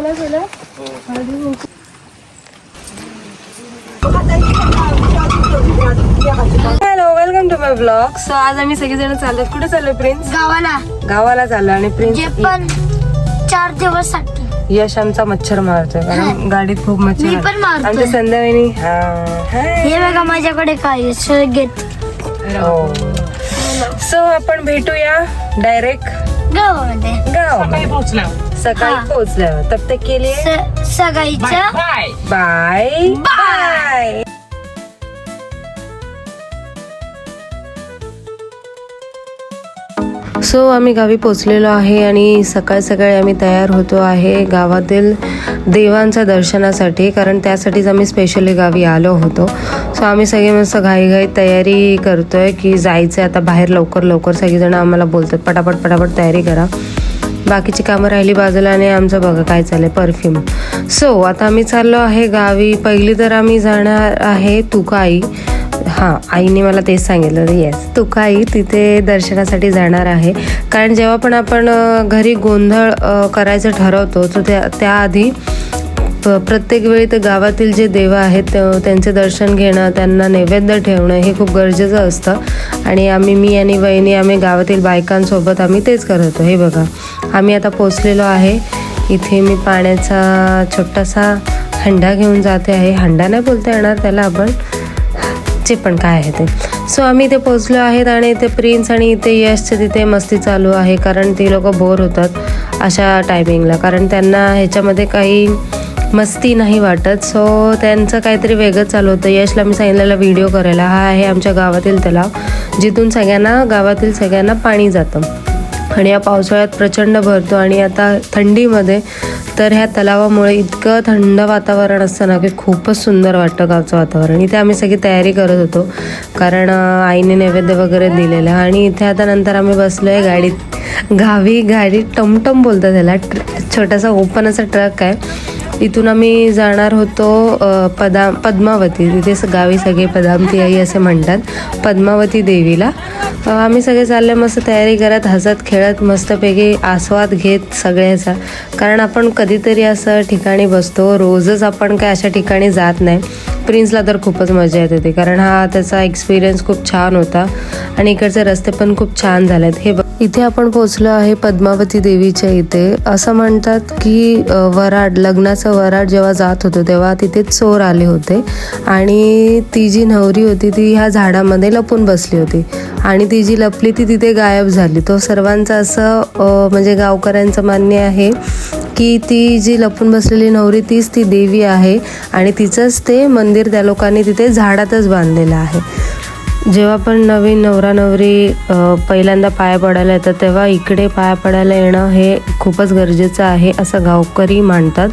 काय झालं? Hello, welcome to my blog. So आज आम्ही सगळेजण चाललो. कुठे चाललोय प्रिन्स? गावाला चाललो. आणि प्रिन्स पण 4 दिवस साठी यश आमचा मच्छर मारतोय कारण गाडीत खूप मच्छर मी पण मारतोय. आमच्या संध्याकाळी हे बघा माझ्याकडे काय घेत. सो आपण भेटूया डायरेक्ट गावामध्ये. सकाळी पोहोचल्यावर. तब तक के लिए सकाळीच्या बाय बाय. सो आम्ही गावी पोचलेलो आहे आणि सकाळी सकाळी आम्ही तयार होतो आहे गावातील देवांच्या दर्शनासाठी, कारण त्यासाठीच आम्ही स्पेशली गावी आलो होतो. सो आम्ही सगळे मस्त घाईघाईत तयारी करतोय की जायचं आता बाहेर लवकर लवकर. सगळेजण आम्हाला बोलतात पटापट पटापट तयारी करा. बाकीची कामं राहिली बाजूला आणि आमचं बघा काय चाललंय परफ्यूम. सो आता आम्ही चाललो आहे गावी. पहिली तर आम्ही जाणार आहे तुकाई. हां, आईने मला तेच सांगितलं. येस, तुकाई तिथे दर्शनासाठी जाणार आहे. कारण जेव्हा पण आपण घरी गोंधळ करायचं ठरवतो तर त्याआधी प्रत्येक वेळी तर गावातील जे देव आहेत त्यांचे दर्शन घेणं, त्यांना नैवेद्य ठेवणं हे खूप गरजेचं असतं. आणि मी आणि वहिनी आम्ही गावातील बायकांसोबत आम्ही तेच करत होतो. हे बघा आम्ही आता पोचलेलो आहे. इथे मी पाण्याचा छोटासा हंडा घेऊन जाते आहे. हंडा नाही बोलता येणार त्याला, आपण जे पण काय आहे ते. सो आम्ही इथे पोचलो आहेत आणि इथे प्रिन्स आणि इथे यशचे तिथे मस्ती चालू आहे, कारण ती लोक बोर होतात अशा टायमिंगला, कारण त्यांना ह्याच्यामध्ये काही मस्ती नाही वाटत. सो त्यांचं काहीतरी वेगळं चालू होतं. यशला मी सांगितलेला व्हिडिओ करायला. हा आहे आमच्या गावातील तलाव, जिथून गावातील सगळ्यांना पाणी जातं आणि या पावसाळ्यात प्रचंड भरतो. आणि आता थंडीमध्ये तर ह्या तलावामुळे इतकं थंड वातावरण असतं ना की खूपच सुंदर वाटतं गावचं वातावरण. इथे आम्ही सगळी तयारी करत होतो कारण आईने नैवेद्य वगैरे दिलेलं. आणि इथे आता नंतर आम्ही बसलो आहे गाडीत. गाडी टमटम बोलतात त्याला. छोटासा ओपन असा ट्रक आहे. इथून आम्ही जाणार होतो पद्मावती. तिथे गावी सगळे पदामती आई असे म्हणतात, पद्मावती देवीला. आम्ही सगळे चालले मस्त तयारी करत, हसत खेळत, मस्तपैकी आस्वाद घेत सगळ्याचा. कारण आपण कधीतरी असं ठिकाणी बसतो, रोजच आपण काय अशा ठिकाणी जात नाही. प्रिन्सला तर खूपच मजा येत होती कारण हा त्याचा एक्सपिरियन्स खूप छान होता. आणि इकडचे रस्ते पण खूप छान झालेत. हे इथे आपण पोचलो आहे पद्मावती देवीच्या इथे. असं म्हणतात की वराड, लग्नाचं वराड जेव्हा जात होतं तेव्हा तिथे चोर आले होते आणि ती जी नवरी होती ती ह्या झाडामध्ये लपून बसली होती आणि ती जी लपली ती तिथे गायब झाली. तो सर्वांचं असं म्हणजे गावकऱ्यांचं मान्य आहे की ती जी लपून बसलेली नवरी तीच ती देवी आहे आणि तिचंच ते मंदिर त्या लोकांनी तिथे झाडातच बांधलेलं आहे. जेव्हा पण नवीन नवरा नवरी पहिल्यांदा पाया पडायला येतात तेव्हा इकडे पाया पडायला येणं हे खूपच गरजेचं आहे असं गावकरी मानतात.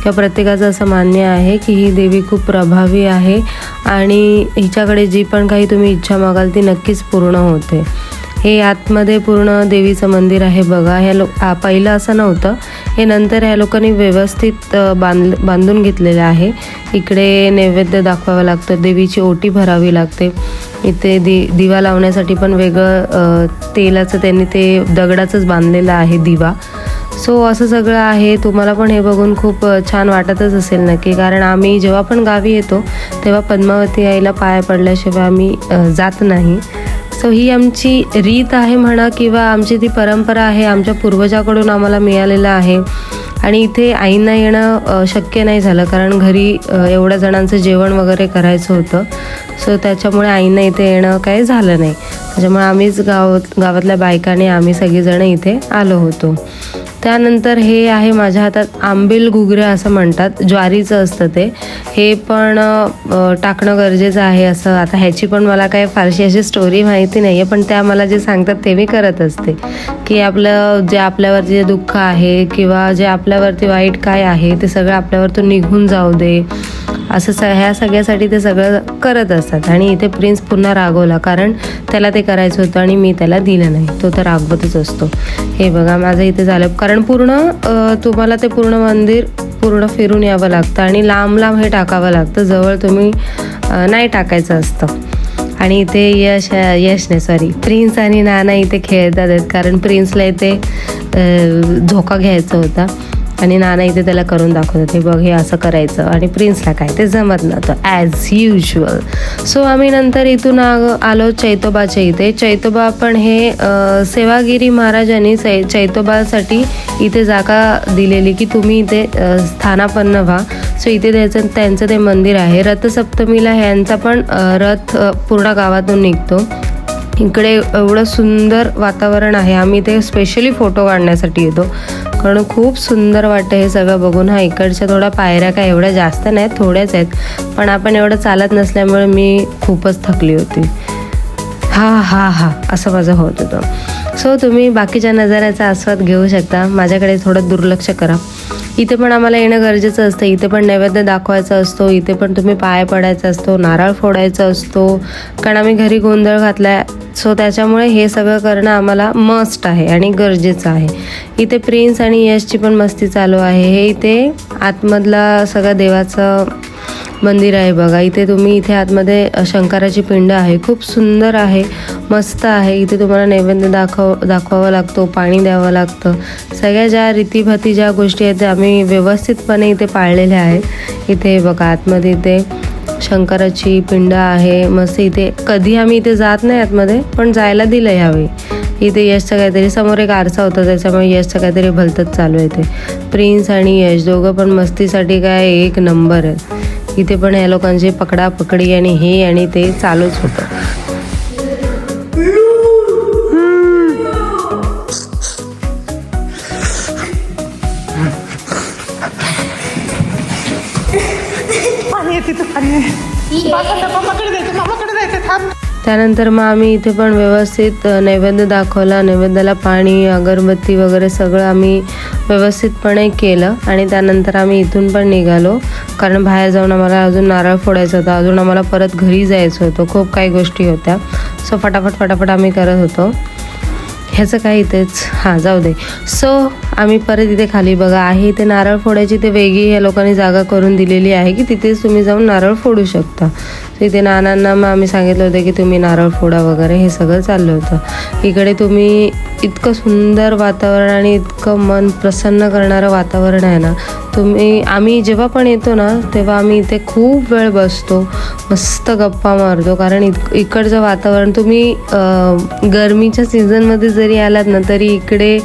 किंवा प्रत्येकाचं असं मान्य आहे की ही देवी खूप प्रभावी आहे आणि हिच्याकडे जी पण काही तुम्ही इच्छा मागाल ती नक्कीच पूर्ण होते. हे आतमध्ये पूर्ण देवीचं मंदिर आहे बघा. पहिलं असं नव्हतं, हे नंतर ह्या लोकांनी व्यवस्थित बांधून घेतलेलं आहे. इकडे नैवेद्य दाखवावं लागतं, देवीची ओटी भरावी लागते. इथे दिवा लावण्यासाठी पण वेगळं तेलाचं त्यांनी ते दगडाचंच बांधलेलं आहे दिवा. सो असं सगळं आहे. तुम्हाला पण हे बघून खूप छान वाटतच असेल नक्की, कारण आम्ही जेव्हा पण गावी येतो तेव्हा पद्मावती आईला पाया पडल्याशिवाय आम्ही जात नाही. सो ही आमची रीत आहे म्हणा किंवा आमची ती परंपरा आहे, आमच्या पूर्वजाकडून आम्हाला मिळालेलं आहे. आणि इथे आईंना येणं शक्य नाही झालं कारण घरी एवढ्या जणांचं जेवण वगैरे करायचं होतं. सो त्याच्यामुळे आईंना इथे येणं काही झालं नाही. त्याच्यामुळे आम्हीच गावातल्या बायकाने आम्ही सगळीजणं इथे आलो होतो. त्यानंतर हे आहे माझ्या हातात आंबील घुगऱ्या असं म्हणतात, ज्वारीचं असतं ते. हे पण टाकणं गरजेचं आहे असं. आता ह्याची पण मला काय फारशी अशी स्टोरी माहिती नाही आहे, पण त्या मला जे सांगतात ते मी करत असते की आपलं जे आपल्यावर जे दुःख आहे किंवा जे आपल्यावरती वाईट काय आहे ते सगळं आपल्यावरतून निघून जाऊ दे असं ह्या सगळ्यासाठी ते सगळं करत असतात. आणि इथे प्रिन्स पुन्हा रागवला कारण त्याला ते करायचं होतं आणि मी त्याला दिलं नाही. तो तर रागवतच असतो. हे बघा माझं इथे झालं कारण पूर्ण तुम्हाला ते पूर्ण मंदिर पूर्ण फिरून यावं लागतं आणि लांब लांब हे टाकावं लागतं, जवळ तुम्ही नाही टाकायचं असतं. आणि इथे प्रिन्स आणि नाना इथे खेळतात आहेत कारण प्रिन्सला इथे झोका घ्यायचा होता. आणि नाना इथे त्याला करून दाखवतात, हे बघ हे असं करायचं. आणि प्रिन्सला काय ते जमत नव्हतं ॲज युजल. सो आम्ही नंतर इथून आलो चैतोबाच्या इथे. चैतोबा पण हे सेवागिरी महाराजांनी चैतोबासाठी इथे जागा दिलेली की तुम्ही इथे स्थानापन्न व्हा. सो इथे त्यांचं ते मंदिर आहे. रथसप्तमीला ह्यांचा पण रथ पूर्ण गावातून निघतो. इकडे एवढं सुंदर वातावरण आहे. आम्ही ते स्पेशली फोटो काढण्यासाठी येतो कारण खूप सुंदर वाटतं हे सगळं बघून. हा इकडच्या थोड्या पायऱ्या काय एवढ्या जास्त नाहीत, थोड्याच आहेत, पण आपण एवढं चालत नसल्यामुळे मी खूपच थकली होती. हा असं माझं होत होतं. सो तुम्ही बाकीच्या नजाऱ्याचा आस्वाद घेऊ शकता. माझ्याकडे थोडं दुर्लक्ष करा. इथे पण आम्हाला येणं गरजेचं असतं. इथे पण नैवेद्य दाखवायचा असतो. इथे पण तुम्ही पाय पडायचा असतो, नारळ फोडायचा असतो, कारण आम्ही घरी गोंधळ घातलाय. सो त्याच्यामुळे हे सगळं करणं आम्हाला मस्ट आहे आणि गरजेचं आहे. इथे प्रिन्स आणि यशची पण मस्ती चालू आहे. हे इथे आतमधला सगळं देवाचं मंदिर आहे बघा. इथे तुम्ही इथे आतमध्ये शंकराची पिंड आहे, खूप सुंदर आहे, मस्त आहे. इथे तुम्हाला नैवेद्य दाखवावा लागतो, पाणी द्यावं लागतं. सगळ्या ज्या रीतीभाती ज्या गोष्टी आहेत त्या आम्ही व्यवस्थितपणे इथे पाळलेल्या आहेत. इथे बघा आतमध्ये इथे शंकराची पिंड आहे मस्त. इथे कधी आम्ही इथे जात नाही आतमध्ये, पण जायला दिलं ह्यावेळी. इथे यशचं काहीतरी समोर एक आरसा होता त्याच्यामुळे यशचं काहीतरी भलतंच चालू आहे. इथे प्रिन्स आणि यश दोघं पण मस्तीसाठी काय एक नंबर आहे. इथे पण या लोकांची पकडापकडी आणि हे आणि ते चालूच होतं. त्यानंतर मग आम्ही इथे पण व्यवस्थित नैवेद्य दाखवला. नैवेद्याला पाणी, अगरबत्ती वगैरे सगळं आम्ही व्यवस्थितपणे केलं आणि त्यानंतर आम्ही इथून पण निघालो कारण बाहेर जाऊन आम्हाला अजून नारळ फोडायचा होता, अजून आम्हाला परत घरी जायचं होतं, खूप काही गोष्टी होत्या. सो फटाफट आम्ही करत होतो. ह्याचं काय इथेच जाऊ दे. सो आम्ही परत इथे खाली बघा आहे इथे नारळ फोडायची ते वेगळी ह्या लोकांनी जागा करून दिलेली आहे की तिथेच तुम्ही जाऊन नारळ फोडू शकता. सो इथे नानांना मग आम्ही सांगितलं होतं की तुम्ही नारळ फोडा वगैरे हे सगळं चाललं होतं. इकडे तुम्ही इतकं सुंदर वातावरण आणि इतकं मन प्रसन्न करणारं वातावरण आहे ना. आम्ही जेव्हा पण येतो ना तेव्हा आम्ही इथे खूप वेळ बसतो, मस्त गप्पा मारतो कारण इकडचं वातावरण तुम्ही गरमीच्या सीझनमध्ये जरी आलात ना तरी इकडे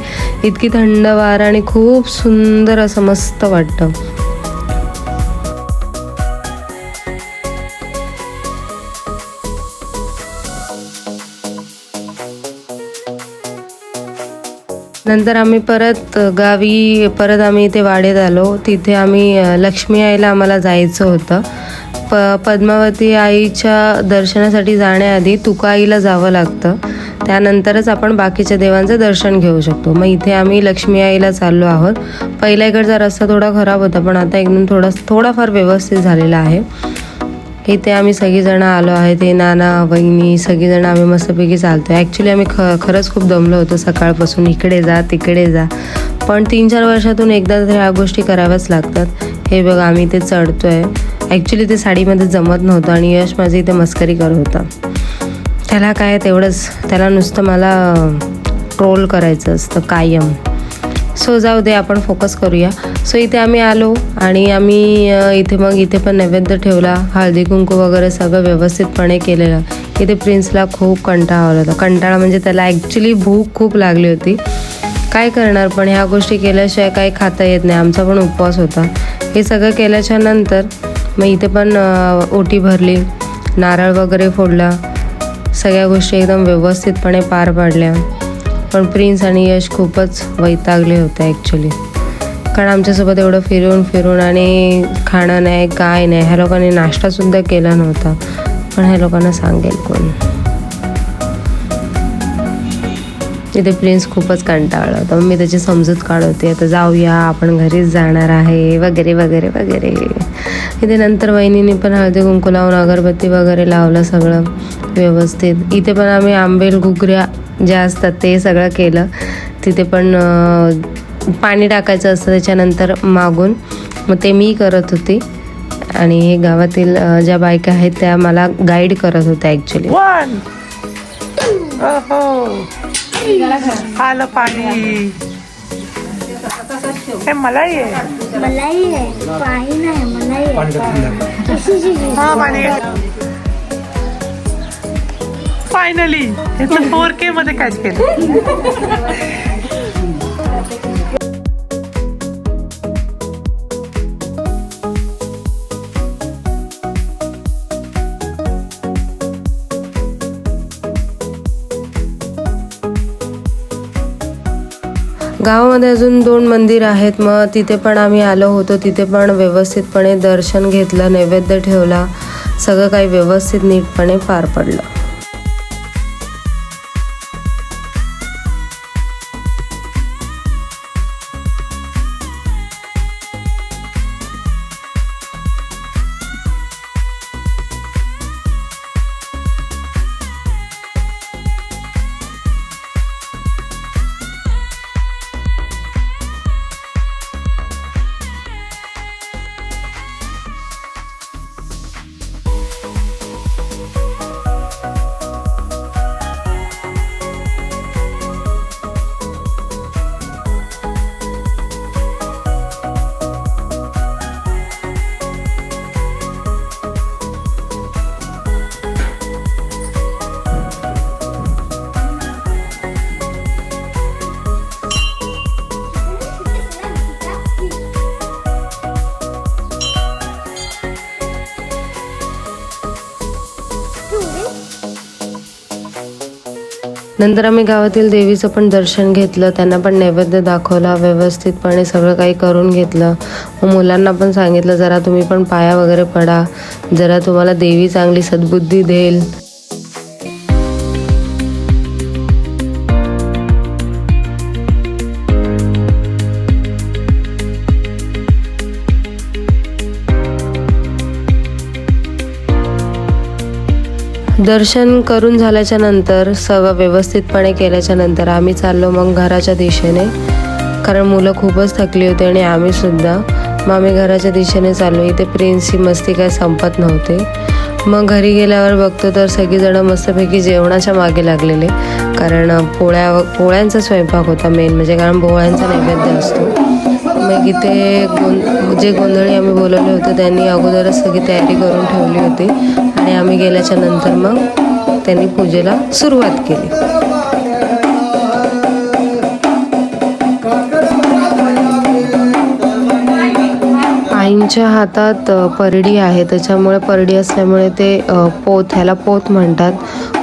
इतकी थंड वारा आणि खूप सुंदर असं मस्त वाटतं. नंतर आम्ही परत आम्ही इथे वाडेत आलो. तिथे आम्ही लक्ष्मी आईला आम्हाला जायचं होतं. पद्मावती आईच्या दर्शनासाठी जाण्याआधी तुका आईला जावं लागतं, त्यानंतरच आपण बाकीच्या देवांचं दर्शन घेऊ शकतो. मग इथे आम्ही लक्ष्मी आईला चाललो आहोत. पहिला इकडचा रस्ता थोडा खराब होता पण आता एकदम थोडाफार व्यवस्थित झालेला आहे. इथे आम्ही सगळीजणं आलो आहे. ते नाना वहिनी सगळीजणं आम्ही मस्तपैकी चालतो आहे. ॲक्च्युली आम्ही खरंच खूप दमलो होतो सकाळपासून, इकडे जा तिकडे जा, पण 3-4 वर्षातून एकदा तर ह्या गोष्टी कराव्याच लागतात. हे बघा आम्ही इथे चढतो आहे. ॲक्च्युली ते साडीमध्ये जमत नव्हतं आणि यश माझी इथे मस्करी करत होता. त्याला काय तेवढंच, त्याला नुसतं मला ट्रोल करायचं असतं कायम. सो जाऊ दे, आपण फोकस करूया. सो इथे आम्ही आलो आणि आम्ही इथे पण नैवेद्य ठेवला, हळदी कुंकू वगैरे सगळं व्यवस्थितपणे केलेलं. इथे प्रिन्सला खूप कंटाळा आला होता. कंटाळा म्हणजे त्याला ॲक्च्युली भूक खूप लागली होती. काय करणार, पण ह्या गोष्टी केल्याशिवाय काही खाता येत नाही. आमचा पण उपवास होता. हे सगळं केल्याच्या नंतर मग इथे पण ओटी भरली, नारळ वगैरे फोडला, सगळ्या गोष्टी एकदम व्यवस्थितपणे पार पाडल्या. पण प्रिन्स आणि यश खूपच वैतागले होते ॲक्च्युली, कारण आमच्यासोबत एवढं फिरून आणि खाणं नाही काय नाही. ह्या लोकांनी नाश्तासुद्धा केला नव्हता, पण ह्या लोकांना सांगेल कोण. इथे प्रिन्स खूपच कंटाळला होता. मी त्याची समजूत काढवते, आता जाऊया आपण घरीच जाणार आहे वगैरे वगैरे वगैरे. इथे नंतर वहिनीने पण हळदी कुंकू लावून अगरबत्ती वगैरे लावलं सगळं व्यवस्थित. इथे पण आम्ही आंबेल घुगऱ्या ज्या असतात ते सगळं केलं. तिथे पण पाणी टाकायचं असतं त्याच्यानंतर मागून, मग ते मी करत होती आणि हे गावातील ज्या बायका आहेत त्या मला गाईड करत होत्या ॲक्च्युली. आलं पाणी. हे मलाई आहे. मलाही आहे पाणी नाही मलाही आहे. हा पाणी. फायनली इथं 4K मध्ये कॅच केलं. गावामध्ये अजून 2 मंदिर आहेत, मग तिथे पण आम्ही आलो होतो. तिथे पण व्यवस्थितपणे दर्शन घेतलं, नैवेद्य ठेवला, सगळं काही व्यवस्थित नीटपणे पार पडलं. नंतर आम्ही गावातील देवीचं पण दर्शन घेतलं, त्यांना पण नैवेद्य दाखवला, व्यवस्थितपणे सगळं काही करून घेतलं. मग मुलांना पण सांगितलं जरा तुम्ही पण पाया वगैरे पडा, जरा तुम्हाला देवी चांगली सद्बुद्धी देईल. दर्शन करून झाल्याच्या नंतर सगळं व्यवस्थितपणे केल्याच्या नंतर आम्ही चाललो मग घराच्या दिशेने, कारण मुलं खूपच थकली होती आणि आम्ही सुद्धा. मग आम्ही घराच्या दिशेने चाललो. इथे प्रिन्सची मस्ती काय संपत नव्हते. मग घरी गेल्यावर बघतो तर सगळीजणं मस्तपैकी जेवणाच्या मागे लागलेले, कारण पोळ्यांचा स्वयंपाक होता मेन म्हणजे, कारण पोळ्यांचा नैवेद्य असतो. मग इथे जे गोंधळी आम्ही बोलवले होते त्यांनी अगोदरच सगळी तयारी करून ठेवली होती आणि आम्ही गेल्याच्या नंतर मग त्यांनी पूजेला सुरुवात केली. आईंच्या हातात परडी आहे, त्याच्यामुळे परडी असल्यामुळे ते ह्याला पोत म्हणतात.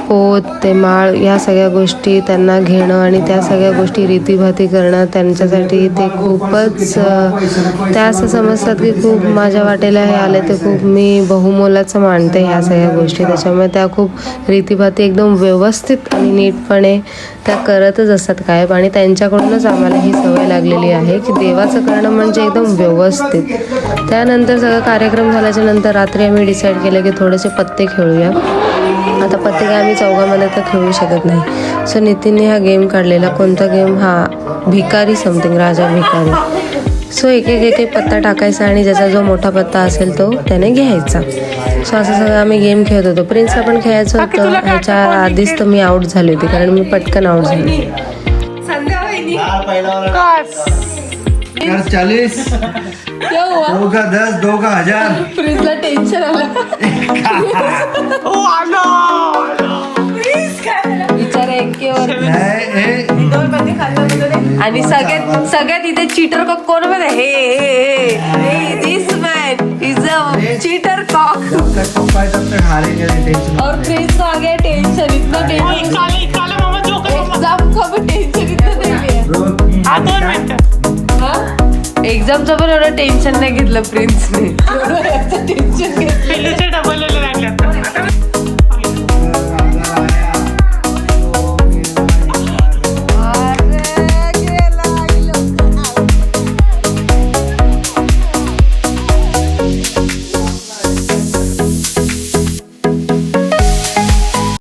पोत ते माळ या सगळ्या गोष्टी त्यांना घेणं आणि त्या सगळ्या गोष्टी रीतीभाती करणं त्यांच्यासाठी ते खूपच त्या असं समजतात की खूप माझ्या वाटेला हे आले ते खूप मी बहुमोलाचं मानते ह्या सगळ्या गोष्टी. त्याच्यामुळे त्या खूप रीतीभाती एकदम व्यवस्थित आणि नीटपणे त्या करतच असतात कायम, आणि त्यांच्याकडूनच आम्हाला ही सवय लागलेली आहे की देवाचं करणं म्हणजे एकदम व्यवस्थित. त्यानंतर सगळं कार्यक्रम झाल्याच्या नंतर रात्री आम्ही डिसाईड केलं की थोडेसे पत्ते खेळूया. आता पत्ते काय आम्ही चौघामध्ये तर खेळू शकत नाही, सो नितीनने हा गेम काढलेला. कोणता गेम? हा भिकारी समथिंग, राजा भिकारी. सो एक एक पत्ता टाकायचा आणि ज्याचा जो मोठा पत्ता असेल तो त्याने घ्यायचा. सो असं सगळं आम्ही गेम खेळत होतो. प्रिन्सला पण खेळायचं होतं, ह्याच्या आधीच तर मी आऊट झाली होती कारण मी पटकन आऊट झाली. 40 2 का 10 2 का 1000. प्रिन्सला टेन्शन आलं, बिचारा एकेवर. आणि सगळ्यात इथे चीटर कॉक कोण मध्ये? हे this man is a cheater cock. और प्रिंस को आ गया टेंशन, इतना टेंशन एग्जाम का भी टेंशन इतना नहीं लिया. एक्झामचं पण एवढं टेन्शन नाही घेतलं प्रिन्सने, टेन्शन